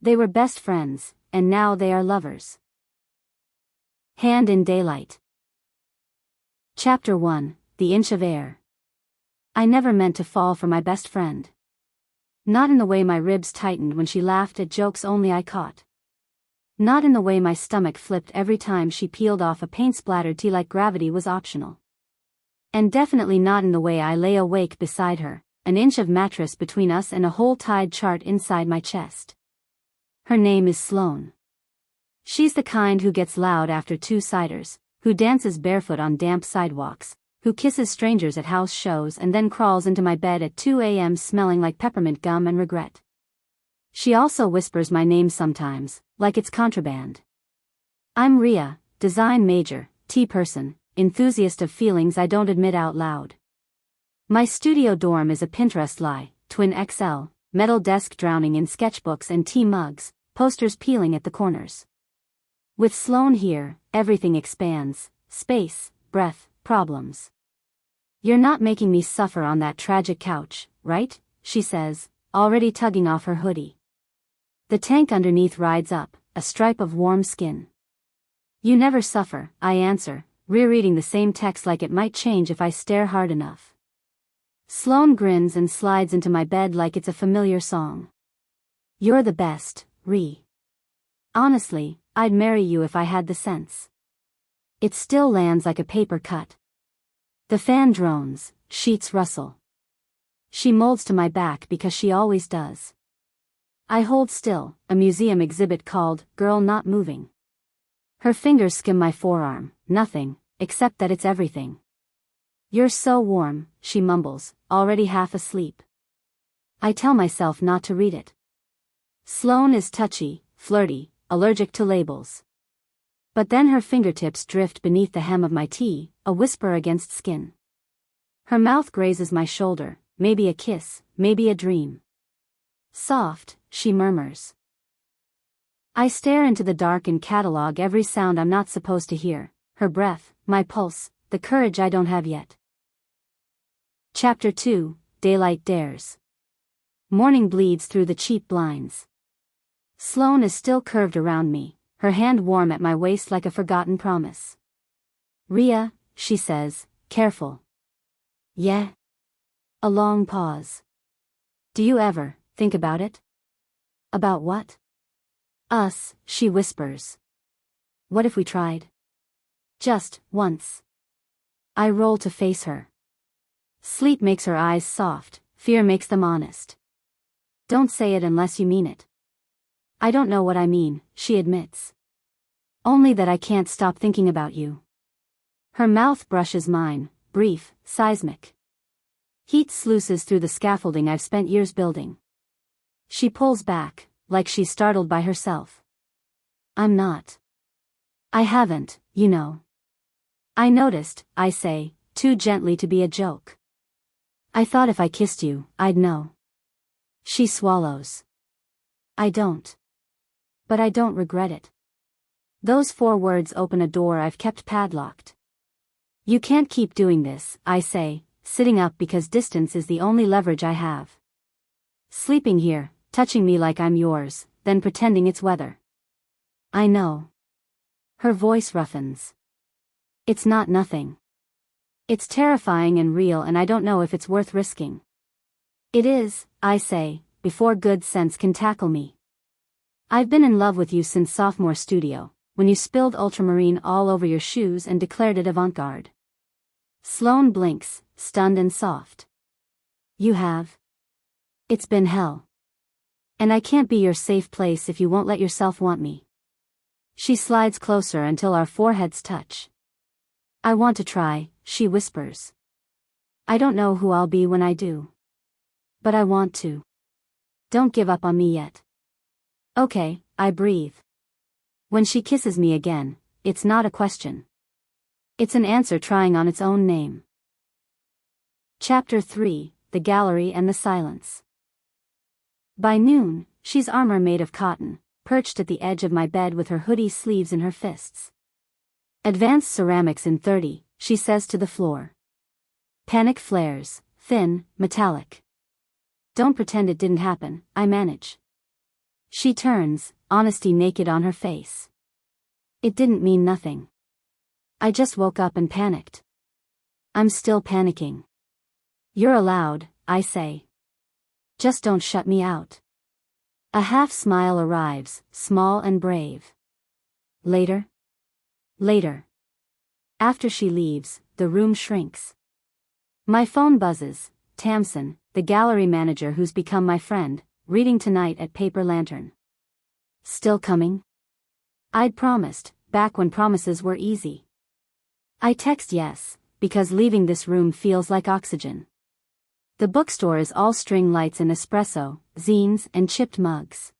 They were best friends, and now they are lovers. Hand in Daylight. Chapter 1, The Inch of Air. I never meant to fall for my best friend. Not in the way my ribs tightened when she laughed at jokes only I caught. Not in the way my stomach flipped every time she peeled off a paint-splattered tee like gravity was optional. And definitely not in the way I lay awake beside her, an inch of mattress between us and a whole tide chart inside my chest. Her name is Sloane. She's the kind who gets loud after 2 ciders, who dances barefoot on damp sidewalks, who kisses strangers at house shows and then crawls into my bed at 2 a.m. smelling like peppermint gum and regret. She also whispers my name sometimes, like it's contraband. I'm Rhea, design major, T-person, enthusiast of feelings I don't admit out loud. My studio dorm is a Pinterest lie, twin XL, metal desk drowning in sketchbooks and tea mugs, posters peeling at the corners. With Sloane here, everything expands, space, breath, problems. You're not making me suffer on that tragic couch, right? She says, already tugging off her hoodie. The tank underneath rides up, a stripe of warm skin. You never suffer, I answer, rereading the same text like it might change if I stare hard enough. Sloane grins and slides into my bed like it's a familiar song. You're the best, Rhea. Honestly, I'd marry you if I had the sense. It still lands like a paper cut. The fan drones, sheets rustle. She molds to my back because she always does. I hold still, a museum exhibit called Girl Not Moving. Her fingers skim my forearm, nothing, except that it's everything. You're so warm, she mumbles, already half asleep. I tell myself not to read it. Sloane is touchy, flirty, allergic to labels. But then her fingertips drift beneath the hem of my tee, a whisper against skin. Her mouth grazes my shoulder, maybe a kiss, maybe a dream. Soft, she murmurs. I stare into the dark and catalog every sound I'm not supposed to hear, her breath, my pulse, the courage I don't have yet. Chapter 2, Daylight Dares. Morning bleeds through the cheap blinds. Sloane is still curved around me, her hand warm at my waist like a forgotten promise. Rhea, she says, careful. Yeah? A long pause. Do you ever think about it? About what? Us, she whispers. What if we tried? Just once. I roll to face her. Sleep makes her eyes soft, fear makes them honest. Don't say it unless you mean it. I don't know what I mean, she admits. Only that I can't stop thinking about you. Her mouth brushes mine, brief, seismic. Heat sluices through the scaffolding I've spent years building. She pulls back, like she's startled by herself. I'm not. I haven't, you know. I noticed, I say, too gently to be a joke. I thought if I kissed you, I'd know. She swallows. I don't. But I don't regret it. Those 4 words open a door I've kept padlocked. You can't keep doing this, I say, sitting up because distance is the only leverage I have. Sleeping here, touching me like I'm yours, then pretending it's weather. I know. Her voice roughens. It's not nothing. It's terrifying and real and I don't know if it's worth risking. It is, I say, before good sense can tackle me. I've been in love with you since sophomore studio, when you spilled ultramarine all over your shoes and declared it avant-garde. Sloane blinks, stunned and soft. You have? It's been hell. And I can't be your safe place if you won't let yourself want me. She slides closer until our foreheads touch. I want to try, she whispers. I don't know who I'll be when I do. But I want to. Don't give up on me yet. Okay, I breathe. When she kisses me again, it's not a question. It's an answer trying on its own name. Chapter 3, The Gallery and the Silence. By noon, she's armor made of cotton, perched at the edge of my bed with her hoodie sleeves in her fists. Advanced ceramics in 30, she says to the floor. Panic flares, thin, metallic. Don't pretend it didn't happen, I manage. She turns, honesty naked on her face. It didn't mean nothing. I just woke up and panicked. I'm still panicking. You're allowed, I say. Just don't shut me out. A half smile arrives, small and brave. Later? Later. After she leaves, the room shrinks. My phone buzzes. Tamsin, the gallery manager who's become my friend, reading tonight at Paper Lantern. Still coming? I'd promised, back when promises were easy. I text yes, because leaving this room feels like oxygen. The bookstore is all string lights and espresso, zines and chipped mugs.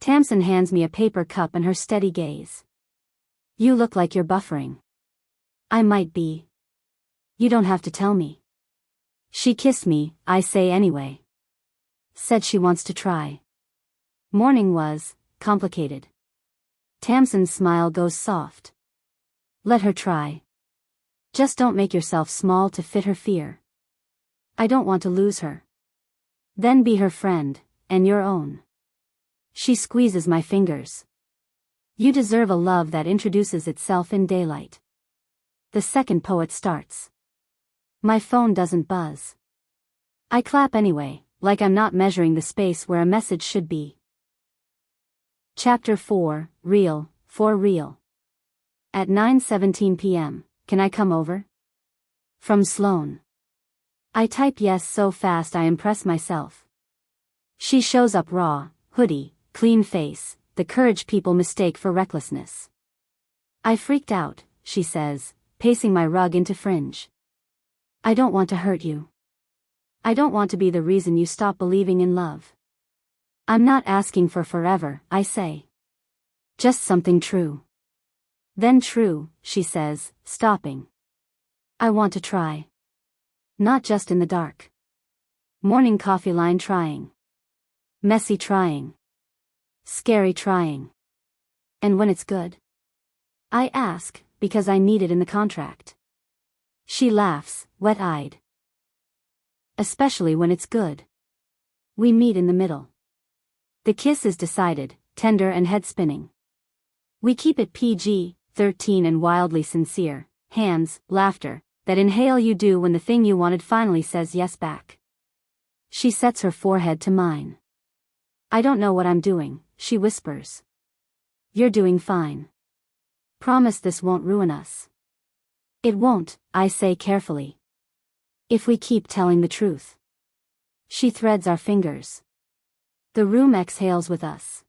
Tamsin hands me a paper cup and her steady gaze. You look like you're buffering. I might be. You don't have to tell me. She kissed me, I say anyway. Said she wants to try. Morning was complicated. Tamsin's smile goes soft. Let her try. Just don't make yourself small to fit her fear. I don't want to lose her. Then be her friend, and your own. She squeezes my fingers. You deserve a love that introduces itself in daylight. The second poet starts. My phone doesn't buzz. I clap anyway, like I'm not measuring the space where a message should be. Chapter 4, Real, for Real. At 9:17 p.m., can I come over? From Sloane. I type yes so fast I impress myself. She shows up raw, hoodie, clean face, the courage people mistake for recklessness. I freaked out, she says, pacing my rug into fringe. I don't want to hurt you. I don't want to be the reason you stop believing in love. I'm not asking for forever, I say. Just something true. Then true, she says, stopping. I want to try. Not just in the dark. Morning coffee line trying. Messy trying. Scary trying. And when it's good? I ask, because I need it in the contract. She laughs, wet-eyed. Especially when it's good. We meet in the middle. The kiss is decided, tender and head-spinning. We keep it PG-13 and wildly sincere, hands, laughter, that inhale you do when the thing you wanted finally says yes back. She sets her forehead to mine. I don't know what I'm doing, she whispers. You're doing fine. Promise this won't ruin us. It won't, I say carefully. If we keep telling the truth. She threads our fingers. The room exhales with us.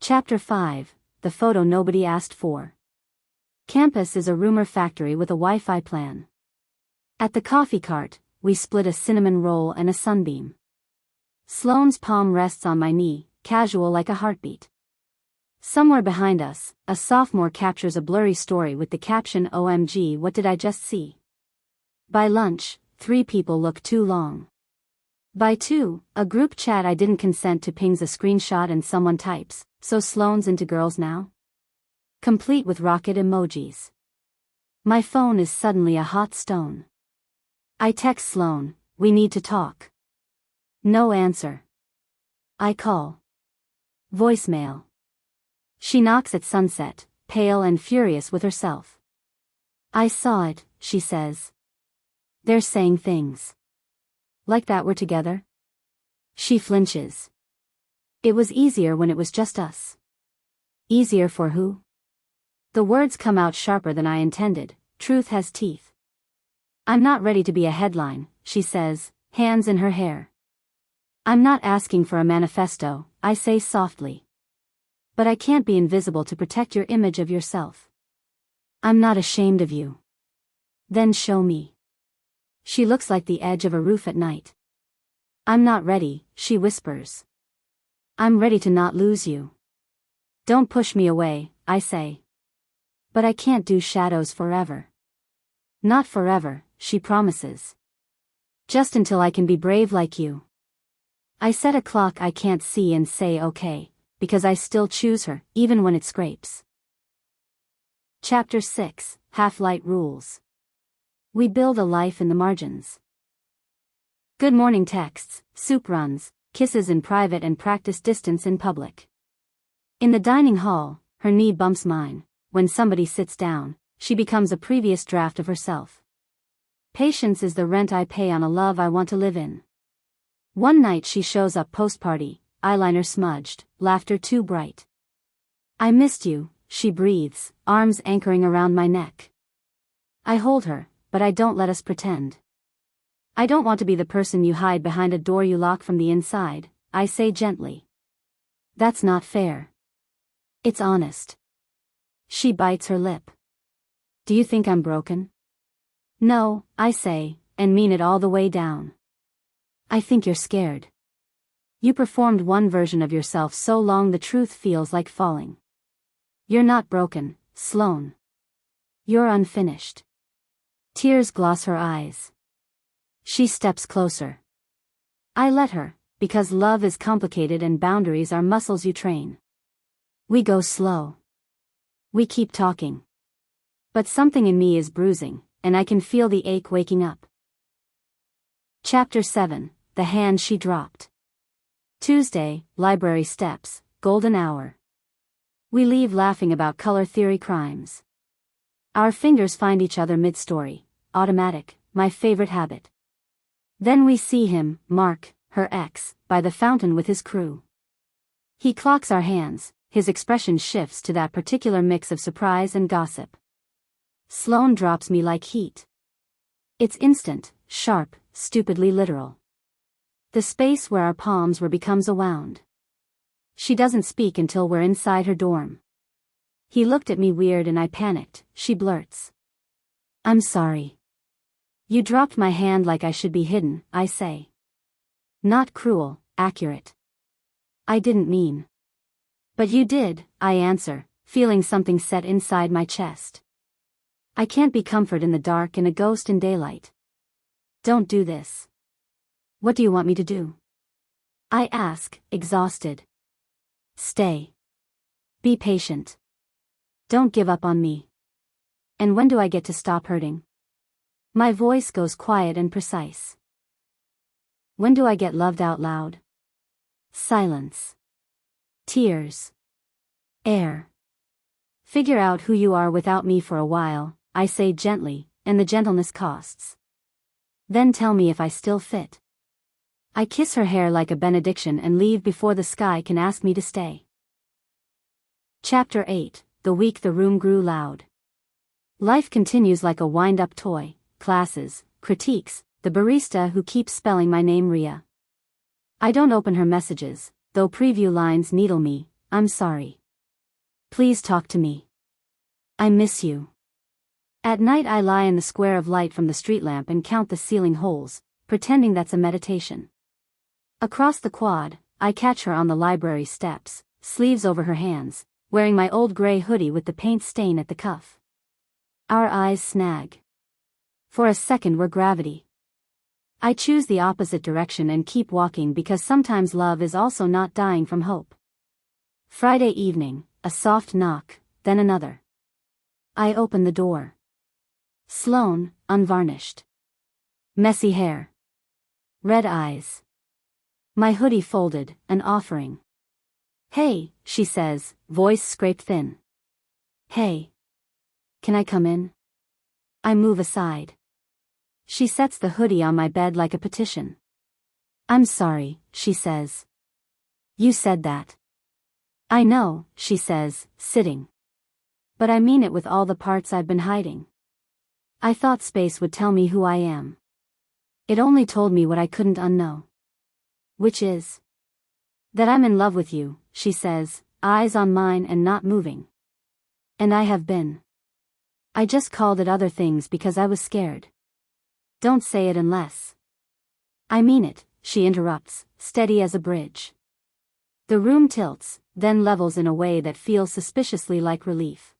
Chapter 5, The Photo Nobody Asked For. Campus is a rumor factory with a Wi-Fi plan. At the coffee cart, we split a cinnamon roll and a sunbeam. Sloane's palm rests on my knee, casual like a heartbeat. Somewhere behind us, a sophomore captures a blurry story with the caption OMG, what did I just see? By lunch, 3 people look too long. By 2, a group chat I didn't consent to pings a screenshot and someone types, so Sloane's into girls now? Complete with rocket emojis. My phone is suddenly a hot stone. I text Sloane, we need to talk. No answer. I call. Voicemail. She knocks at sunset, pale and furious with herself. I saw it, she says. They're saying things. Like that we're together? She flinches. It was easier when it was just us. Easier for who? The words come out sharper than I intended. Truth has teeth. I'm not ready to be a headline, she says, hands in her hair. I'm not asking for a manifesto, I say softly. But I can't be invisible to protect your image of yourself. I'm not ashamed of you. Then show me. She looks like the edge of a roof at night. I'm not ready, she whispers. I'm ready to not lose you. Don't push me away, I say. But I can't do shadows forever. Not forever, she promises. Just until I can be brave like you. I set a clock I can't see and say okay, because I still choose her, even when it scrapes. Chapter 6, Half-Light Rules. We build a life in the margins. Good morning texts, soup runs, kisses in private and practice distance in public. In the dining hall, her knee bumps mine. When somebody sits down, she becomes a previous draft of herself. Patience is the rent I pay on a love I want to live in. One night she shows up post-party, eyeliner smudged, laughter too bright. I missed you, she breathes, arms anchoring around my neck. I hold her, but I don't let us pretend. I don't want to be the person you hide behind a door you lock from the inside, I say gently. That's not fair. It's honest. She bites her lip. Do you think I'm broken? No, I say, and mean it all the way down. I think you're scared. You performed one version of yourself so long the truth feels like falling. You're not broken, Sloane. You're unfinished. Tears gloss her eyes. She steps closer. I let her, because love is complicated and boundaries are muscles you train. We go slow. We keep talking. But something in me is bruising, and I can feel the ache waking up. Chapter 7, The Hand She Dropped. Tuesday, library steps, golden hour. We leave laughing about color theory crimes. Our fingers find each other mid-story, automatic, my favorite habit. Then we see him, Mark, her ex, by the fountain with his crew. He clocks our hands, his expression shifts to that particular mix of surprise and gossip. Sloane drops me like heat. It's instant, sharp, stupidly literal. The space where our palms were becomes a wound. She doesn't speak until we're inside her dorm. He looked at me weird and I panicked, she blurts. I'm sorry. You dropped my hand like I should be hidden, I say. Not cruel, accurate. I didn't mean. But you did, I answer, feeling something set inside my chest. I can't be comfort in the dark and a ghost in daylight. Don't do this. What do you want me to do? I ask, exhausted. Stay. Be patient. Don't give up on me. And when do I get to stop hurting? My voice goes quiet and precise. When do I get loved out loud? Silence. Tears. Air. Figure out who you are without me for a while, I say gently, and the gentleness costs. Then tell me if I still fit. I kiss her hair like a benediction and leave before the sky can ask me to stay. Chapter 8, The week the room grew loud. Life continues like a wind-up toy, classes, critiques, the barista who keeps spelling my name Rhea. I don't open her messages, though preview lines needle me, I'm sorry. Please talk to me. I miss you. At night I lie in the square of light from the street lamp and count the ceiling holes, pretending that's a meditation. Across the quad, I catch her on the library steps, sleeves over her hands, wearing my old gray hoodie with the paint stain at the cuff. Our eyes snag. For a second we're gravity. I choose the opposite direction and keep walking because sometimes love is also not dying from hope. Friday evening, a soft knock, then another. I open the door. Sloane, unvarnished. Messy hair. Red eyes. My hoodie folded, an offering. Hey, she says, voice scraped thin. Hey. Can I come in? I move aside. She sets the hoodie on my bed like a petition. I'm sorry, she says. You said that. I know, she says, sitting. But I mean it with all the parts I've been hiding. I thought space would tell me who I am. It only told me what I couldn't unknow. Which is that I'm in love with you, she says, eyes on mine and not moving. And I have been. I just called it other things because I was scared. Don't say it unless. I mean it, she interrupts, steady as a bridge. The room tilts, then levels in a way that feels suspiciously like relief.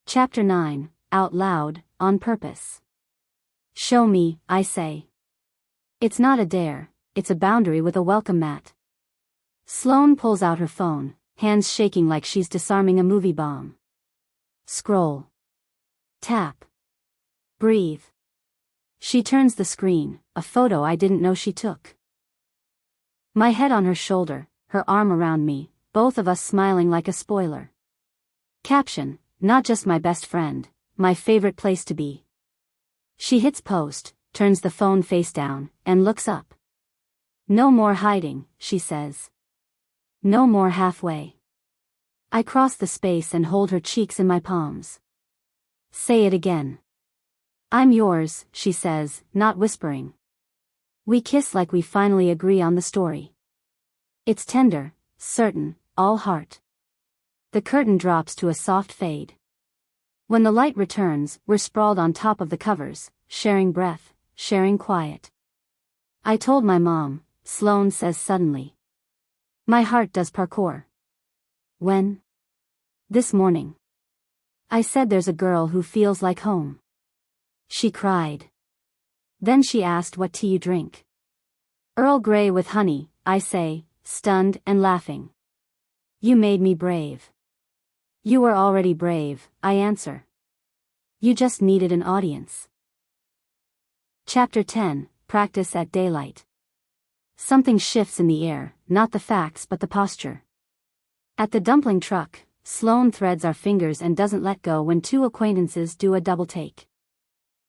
Chapter 9, Out Loud, on Purpose. Show me, I say. It's not a dare, it's a boundary with a welcome mat. Sloane pulls out her phone, hands shaking like she's disarming a movie bomb. Scroll. Tap. Breathe. She turns the screen, a photo I didn't know she took. My head on her shoulder, her arm around me, both of us smiling like a spoiler. Caption, not just my best friend, my favorite place to be. She hits post, turns the phone face down, and looks up. No more hiding, she says. No more halfway. I cross the space and hold her cheeks in my palms. Say it again. I'm yours, she says, not whispering. We kiss like we finally agree on the story. It's tender, certain, all heart. The curtain drops to a soft fade. When the light returns, we're sprawled on top of the covers, sharing breath, sharing quiet. I told my mom, Sloane says suddenly. My heart does parkour. When? This morning. I said there's a girl who feels like home. She cried. Then she asked what tea you drink. Earl Grey with honey, I say, stunned and laughing. You made me brave. You were already brave, I answer. You just needed an audience. Chapter 10, Practice at Daylight. Something shifts in the air, not the facts but the posture. At the dumpling truck, Sloane threads our fingers and doesn't let go when two acquaintances do a double take.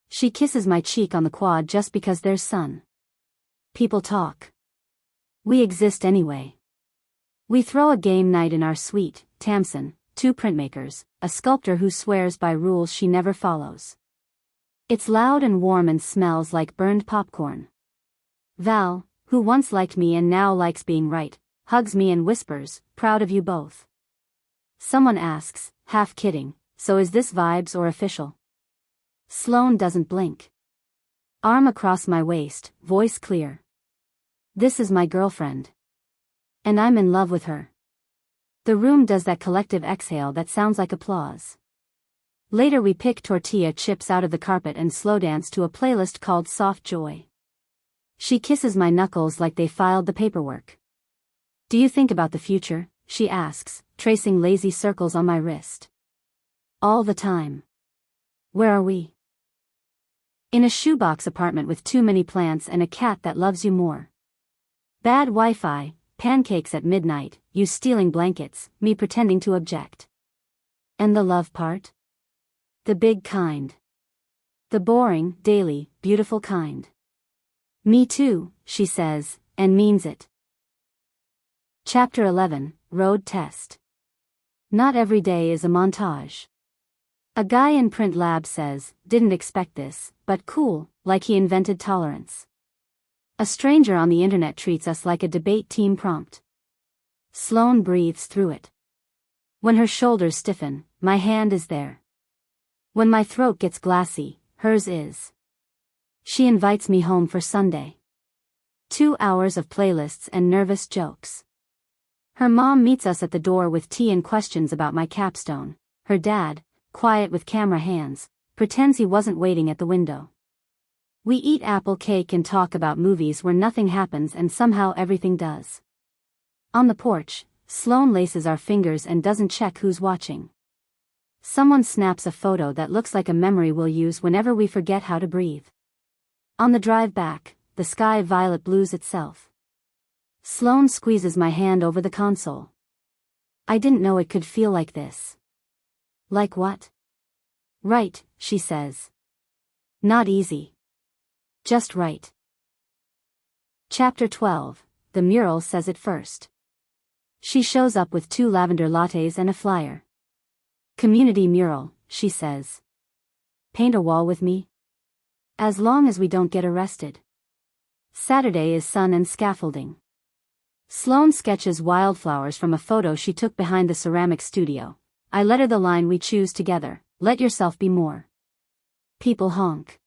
She kisses my cheek on the quad just because there's sun. People talk. We exist anyway. We throw a game night in our suite, Tamsin, two printmakers, a sculptor who swears by rules she never follows. It's loud and warm and smells like burned popcorn. Val, who once liked me and now likes being right, hugs me and whispers, proud of you both. Someone asks, half kidding, so is this vibes or official? Sloane doesn't blink. Arm across my waist, voice clear. This is my girlfriend. And I'm in love with her. The room does that collective exhale that sounds like applause. Later we pick tortilla chips out of the carpet and slow dance to a playlist called Soft Joy. She kisses my knuckles like they filed the paperwork. Do you think about the future? She asks, tracing lazy circles on my wrist. All the time. Where are we? In a shoebox apartment with too many plants and a cat that loves you more. Bad Wi-Fi, pancakes at midnight, you stealing blankets, me pretending to object. And the love part? The big kind. The boring, daily, beautiful kind. Me too, she says, and means it. Chapter 11, Road Test. Not every day is a montage. A guy in print lab says, didn't expect this, but cool, like he invented tolerance. A stranger on the internet treats us like a debate team prompt. Sloane breathes through it. When her shoulders stiffen, my hand is there. When my throat gets glassy, hers is. She invites me home for Sunday. 2 hours of playlists and nervous jokes. Her mom meets us at the door with tea and questions about my capstone. Her dad, quiet with camera hands, pretends he wasn't waiting at the window. We eat apple cake and talk about movies where nothing happens and somehow everything does. On the porch, Sloane laces our fingers and doesn't check who's watching. Someone snaps a photo that looks like a memory we'll use whenever we forget how to breathe. On the drive back, the sky violet blues itself. Sloane squeezes my hand over the console. I didn't know it could feel like this. Like what? Right, she says. Not easy. Just right. Chapter 12, The Mural Says It First. She shows up with 2 lavender lattes and a flyer. Community mural, she says. Paint a wall with me? As long as we don't get arrested. Saturday is sun and scaffolding. Sloane sketches wildflowers from a photo she took behind the ceramic studio. I letter the line we choose together, let yourself be more. People honk.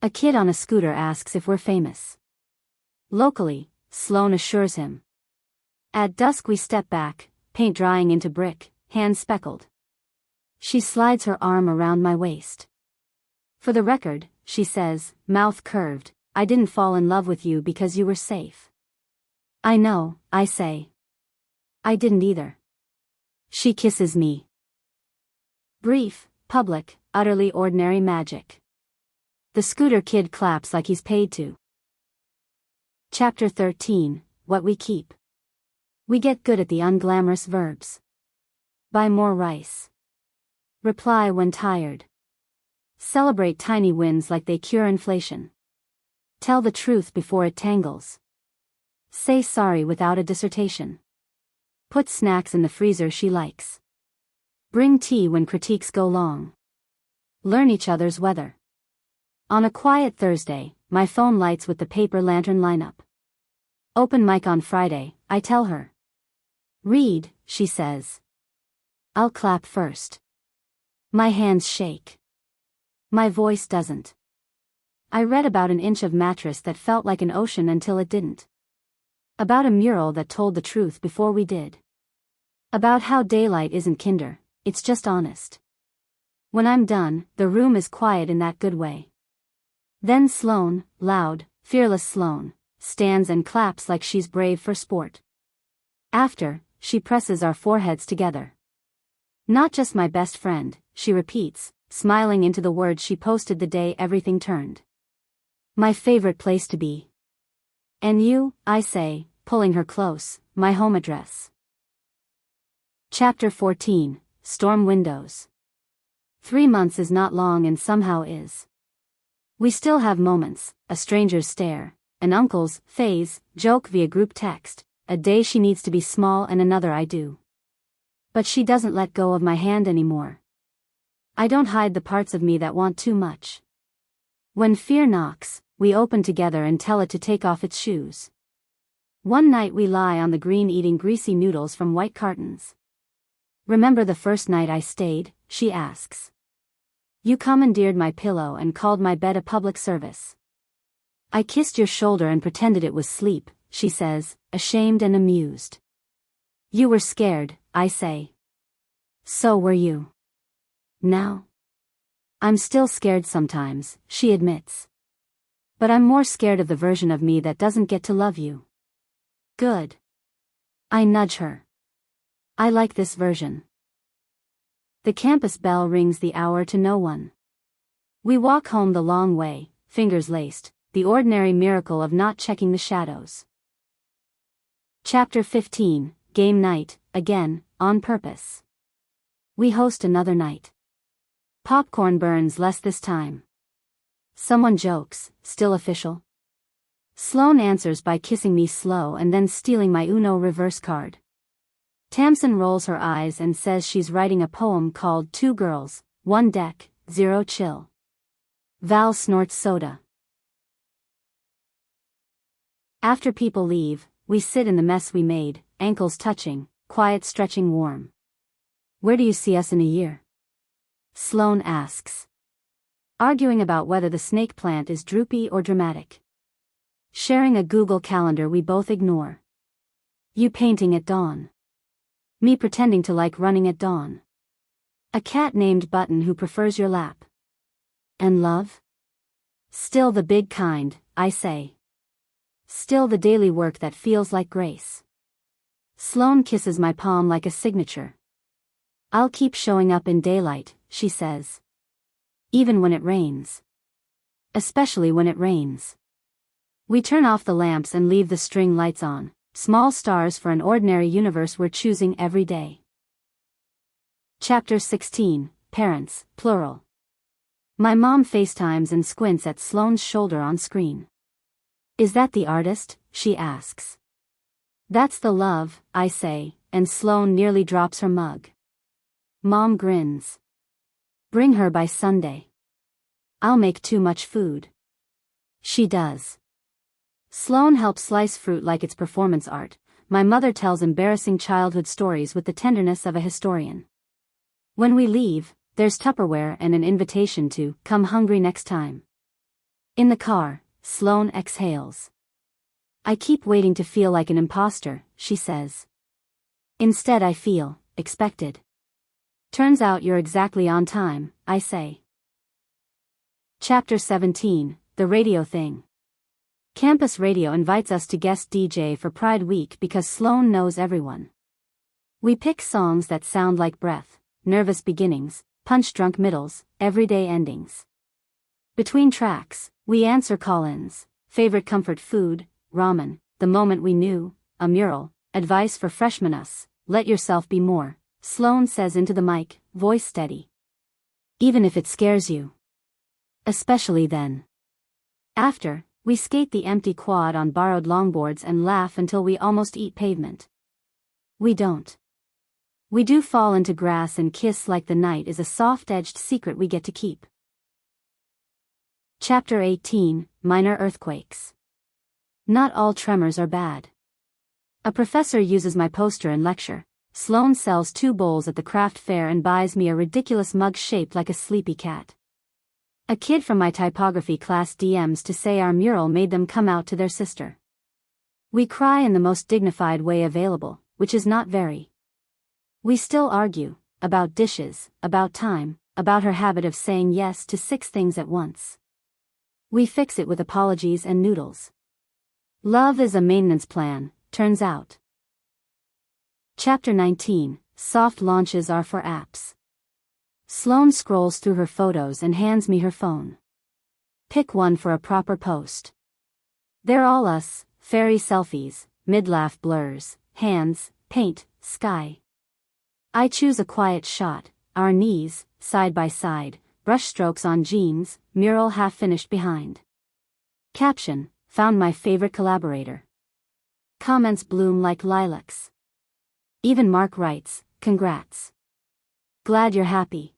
A kid on a scooter asks if we're famous. Locally, Sloane assures him. At dusk we step back, paint drying into brick, hands speckled. She slides her arm around my waist. For the record, she says, mouth curved, I didn't fall in love with you because you were safe. I know, I say. I didn't either. She kisses me. Brief, public, utterly ordinary magic. The scooter kid claps like he's paid to. Chapter 13, what we keep. We get good at the unglamorous verbs. Buy more rice. Reply when tired. Celebrate tiny wins like they cure inflation. Tell the truth before it tangles. Say sorry without a dissertation. Put snacks in the freezer she likes. Bring tea when critiques go long. Learn each other's weather. On a quiet Thursday, my phone lights with the paper lantern lineup. Open mic on Friday, I tell her. Read, she says. I'll clap first. My hands shake. My voice doesn't. I read about an inch of mattress that felt like an ocean until it didn't. About a mural that told the truth before we did. About how daylight isn't kinder, it's just honest. When I'm done, the room is quiet in that good way. Then Sloane, loud, fearless Sloane, stands and claps like she's brave for sport. After, she presses our foreheads together. Not just my best friend, she repeats, smiling into the words she posted the day everything turned. My favorite place to be. And you, I say, pulling her close, my home address. Chapter 14, Storm Windows. 3 months is not long and somehow is. We still have moments, a stranger's stare, an uncle's phase, joke via group text, a day she needs to be small and another I do. But she doesn't let go of my hand anymore. I don't hide the parts of me that want too much. When fear knocks, we open together and tell it to take off its shoes. One night we lie on the green eating greasy noodles from white cartons. Remember the first night I stayed, she asks. You commandeered my pillow and called my bed a public service. I kissed your shoulder and pretended it was sleep, she says, ashamed and amused. You were scared, I say. So were you. Now? I'm still scared sometimes, she admits. But I'm more scared of the version of me that doesn't get to love you. Good. I nudge her. I like this version. The campus bell rings the hour to no one. We walk home the long way, fingers laced, the ordinary miracle of not checking the shadows. Chapter 15, Game Night, again, on purpose. We host another night. Popcorn burns less this time. Someone jokes, still official. Sloane answers by kissing me slow and then stealing my Uno reverse card. Tamsin rolls her eyes and says she's writing a poem called 2 Girls, 1 Deck, 0 Chill. Val snorts soda. After people leave, we sit in the mess we made, ankles touching, quiet stretching warm. Where do you see us in a year? Sloane asks. Arguing about whether the snake plant is droopy or dramatic. Sharing a Google Calendar we both ignore. You painting at dawn. Me pretending to like running at dawn. A cat named Button who prefers your lap. And love? Still the big kind, I say. Still the daily work that feels like grace. Sloane kisses my palm like a signature. I'll keep showing up in daylight, she says. Even when it rains. Especially when it rains. We turn off the lamps and leave the string lights on. Small stars for an ordinary universe we're choosing every day. Chapter 16, Parents, plural. My mom FaceTimes and squints at Sloane's shoulder on screen. Is that the artist? She asks. That's the love, I say, and Sloane nearly drops her mug. Mom grins. Bring her by Sunday. I'll make too much food. She does. Sloane helps slice fruit like it's performance art. My mother tells embarrassing childhood stories with the tenderness of a historian. When we leave, there's Tupperware and an invitation to come hungry next time. In the car, Sloane exhales. I keep waiting to feel like an imposter, she says. Instead I feel expected. Turns out you're exactly on time, I say. Chapter 17, The Radio Thing. Campus radio invites us to guest DJ for Pride Week because Sloane knows everyone. We pick songs that sound like breath, nervous beginnings, punch-drunk middles, everyday endings. Between tracks, we answer call-ins, favorite comfort food, ramen, the moment we knew, a mural, advice for freshman us, let yourself be more, Sloane says into the mic, voice steady. Even if it scares you. Especially then. After, we skate the empty quad on borrowed longboards and laugh until we almost eat pavement. We don't. We do fall into grass and kiss like the night is a soft-edged secret we get to keep. Chapter 18, Minor Earthquakes. Not all tremors are bad. A professor uses my poster in lecture. Sloane sells 2 bowls at the craft fair and buys me a ridiculous mug shaped like a sleepy cat. A kid from my typography class DMs to say our mural made them come out to their sister. We cry in the most dignified way available, which is not very. We still argue, about dishes, about time, about her habit of saying yes to 6 things at once. We fix it with apologies and noodles. Love is a maintenance plan, turns out. Chapter 19, Soft launches are for apps. Sloane scrolls through her photos and hands me her phone. Pick one for a proper post. They're all us, fairy selfies, mid-laugh blurs, hands, paint, sky. I choose a quiet shot, our knees, side by side, brushstrokes on jeans, mural half finished behind. Caption, found my favorite collaborator. Comments bloom like lilacs. Even Mark writes, congrats. Glad you're happy.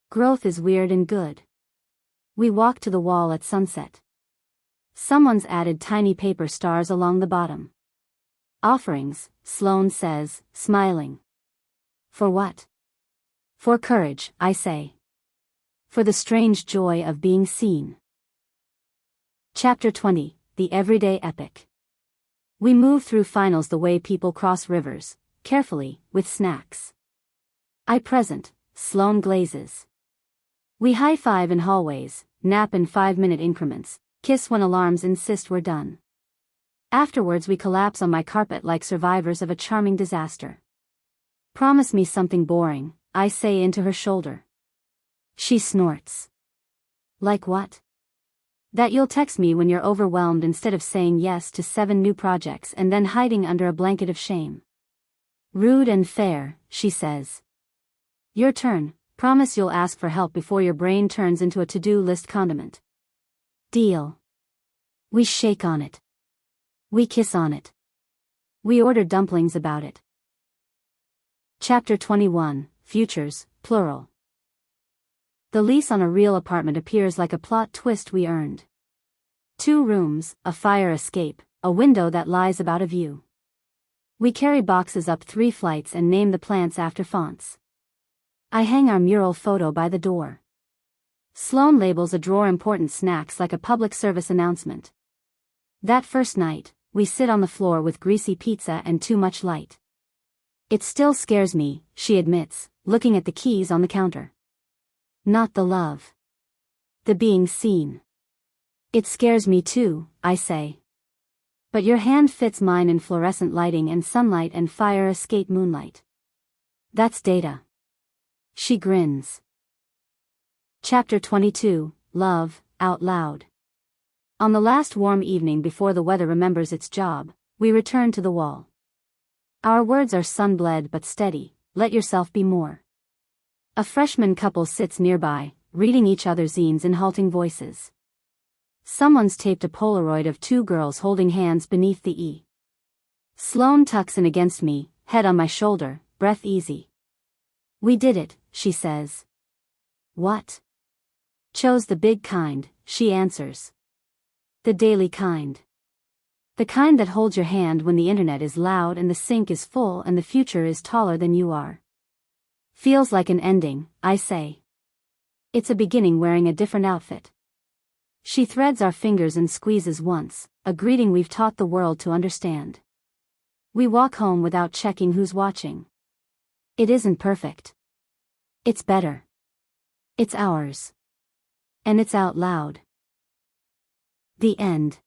Growth is weird and good. We walk to the wall at sunset. Someone's added tiny paper stars along the bottom. Offerings, Sloane says, smiling. For what? For courage, I say. For the strange joy of being seen. Chapter 20, The Everyday Epic. We move through finals the way people cross rivers, carefully, with snacks. I present, Sloane glazes. We high-five in hallways, nap in 5-minute increments, kiss when alarms insist we're done. Afterwards we collapse on my carpet like survivors of a charming disaster. Promise me something boring, I say into her shoulder. She snorts. Like what? That you'll text me when you're overwhelmed instead of saying yes to 7 new projects and then hiding under a blanket of shame. Rude and fair, she says. Your turn, promise you'll ask for help before your brain turns into a to-do list condiment. Deal. We shake on it. We kiss on it. We order dumplings about it. Chapter 21, Futures, plural. The lease on a real apartment appears like a plot twist we earned. 2 rooms, a fire escape, a window that lies about a view. We carry boxes up 3 flights and name the plants after fonts. I hang our mural photo by the door. Sloane labels a drawer important snacks like a public service announcement. That first night, we sit on the floor with greasy pizza and too much light. It still scares me, she admits, looking at the keys on the counter. Not the love. The being seen. It scares me too, I say. But your hand fits mine in fluorescent lighting and sunlight and fire escape moonlight. That's data. She grins. Chapter 22, Love, Out Loud. On the last warm evening before the weather remembers its job, we return to the wall. Our words are sun-bled but steady, let yourself be more. A freshman couple sits nearby, reading each other's zines in halting voices. Someone's taped a Polaroid of 2 girls holding hands beneath the E. Sloane tucks in against me, head on my shoulder, breath easy. We did it, she says. What? Chose the big kind, she answers. The daily kind. The kind that holds your hand when the internet is loud and the sink is full and the future is taller than you are. Feels like an ending, I say. It's a beginning wearing a different outfit. She threads our fingers and squeezes once, a greeting we've taught the world to understand. We walk home without checking who's watching. It isn't perfect. It's better. It's ours. And it's out loud. The end.